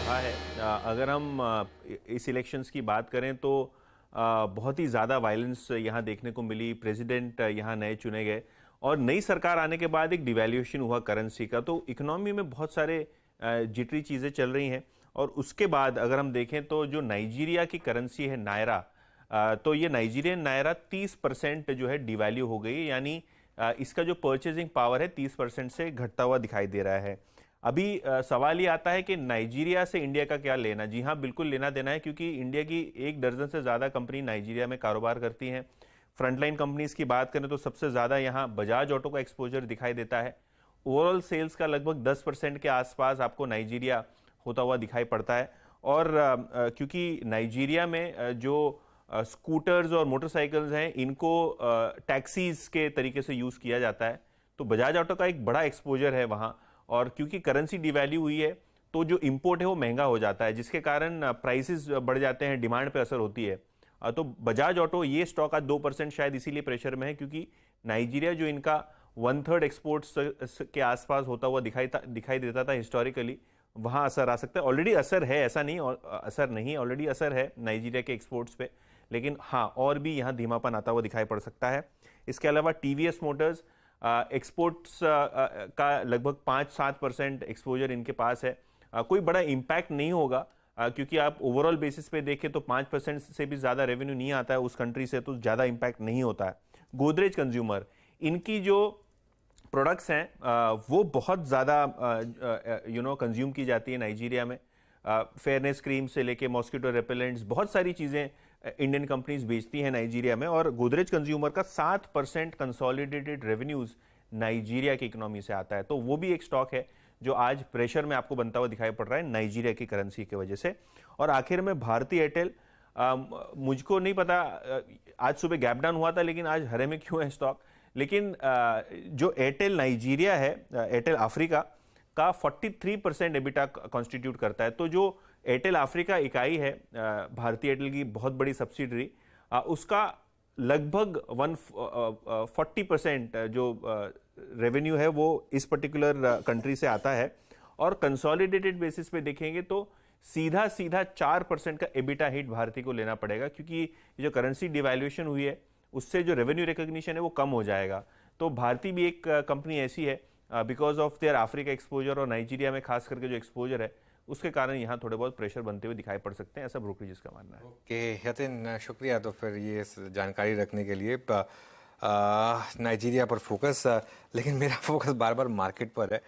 रहा है। अगर हम इस इलेक्शंस की बात करें तो बहुत ही ज़्यादा वायलेंस यहाँ देखने को मिली। प्रेसिडेंट यहाँ नए चुने गए और नई सरकार आने के बाद एक डिवैल्यूएशन हुआ करेंसी का, तो इकोनॉमी में बहुत सारे जिटरी चीज़ें चल रही हैं। और उसके बाद अगर हम देखें तो जो नाइजीरिया की करेंसी है नायरा, तो ये नाइजीरियन नायरा 30% जो है डिवैल्यू हो गई, यानी इसका जो परचेजिंग पावर है 30% से घटता हुआ दिखाई दे रहा है। अभी सवाल ये आता है कि नाइजीरिया से इंडिया का क्या लेना। जी हाँ, बिल्कुल लेना देना है, क्योंकि इंडिया की 1 दर्जन से ज़्यादा कंपनी नाइजीरिया में कारोबार करती हैं। फ्रंटलाइन कंपनीज की बात करें तो सबसे ज़्यादा यहाँ बजाज ऑटो का एक्सपोजर दिखाई देता है। ओवरऑल सेल्स का लगभग 10% के आसपास आपको नाइजीरिया होता हुआ दिखाई पड़ता है। और क्योंकि नाइजीरिया में जो स्कूटर्स और मोटरसाइकिल्स हैं, इनको टैक्सीज के तरीके से यूज़ किया जाता है, तो बजाज ऑटो का एक बड़ा एक्सपोजर है वहाँ। और क्योंकि करेंसी डिवैल्यू हुई है तो जो इंपोर्ट है वो महंगा हो जाता है, जिसके कारण प्राइसेस बढ़ जाते हैं, डिमांड पे असर होती है। तो बजाज ऑटो ये स्टॉक आज 2% शायद इसीलिए प्रेशर में है, क्योंकि नाइजीरिया जो इनका 1/3 एक्सपोर्ट्स के आसपास होता हुआ दिखाई देता था हिस्टोरिकली, वहाँ असर आ सकता है। ऑलरेडी असर है, ऐसा नहीं असर नहीं, ऑलरेडी असर है नाइजीरिया के एक्सपोर्ट्स पे, लेकिन हाँ, और भी यहाँ धीमापन आता हुआ दिखाई पड़ सकता है। इसके अलावा टीवीएस मोटर्स एक्सपोर्ट्स का लगभग 5-7% एक्सपोजर इनके पास है। कोई बड़ा इम्पैक्ट नहीं होगा, क्योंकि आप ओवरऑल बेसिस पे देखें तो 5% से भी ज़्यादा रेवेन्यू नहीं आता है उस कंट्री से, तो ज़्यादा इम्पैक्ट नहीं होता है। गोदरेज कंज्यूमर, इनकी जो प्रोडक्ट्स हैं वो बहुत ज़्यादा कंज्यूम की जाती है नाइजीरिया में। फेयरनेस क्रीम से लेके मॉस्किटो रेपेलेंट्स, बहुत सारी चीज़ें इंडियन कंपनीज बेचती हैं नाइजीरिया में। और गोदरेज कंज्यूमर का 7% कंसोलिडेटेड रेवेन्यूज नाइजीरिया की इकोनॉमी से आता है, तो वो भी एक स्टॉक है जो आज प्रेशर में आपको बनता हुआ दिखाई पड़ रहा है नाइजीरिया की करेंसी की वजह से। और आखिर में भारती एयरटेल, मुझको नहीं पता आज सुबह गैप डाउन हुआ था, लेकिन आज हरे में क्यों है स्टॉक। लेकिन जो एयरटेल नाइजीरिया है, एयरटेल अफ्रीका का 43% एबिटा कॉन्स्टिट्यूट करता है। तो जो एयरटेल अफ्रीका इकाई है भारतीय एयरटेल की बहुत बड़ी सब्सिडरी, उसका लगभग 40% जो रेवेन्यू है वो इस पर्टिकुलर कंट्री से आता है। और कंसोलिडेटेड बेसिस पे देखेंगे तो सीधा सीधा 4% का एबिटा हिट भारती को लेना पड़ेगा, क्योंकि जो करेंसी डिवैल्यूएशन हुई है उससे जो रेवेन्यू रिकॉग्निशन है वो कम हो जाएगा। तो भारती भी एक कंपनी ऐसी है, because of their Africa exposure और नाइजीरिया में खास करके जो एक्सपोजर है उसके कारण यहाँ थोड़े बहुत प्रेशर बनते हुए दिखाई पड़ सकते हैं, ऐसा ब्रोकरेज का मानना है। ओके यतिन, शुक्रिया तो फिर ये जानकारी रखने के लिए। नाइजीरिया पर फोकस, लेकिन मेरा फोकस बार बार मार्केट पर है।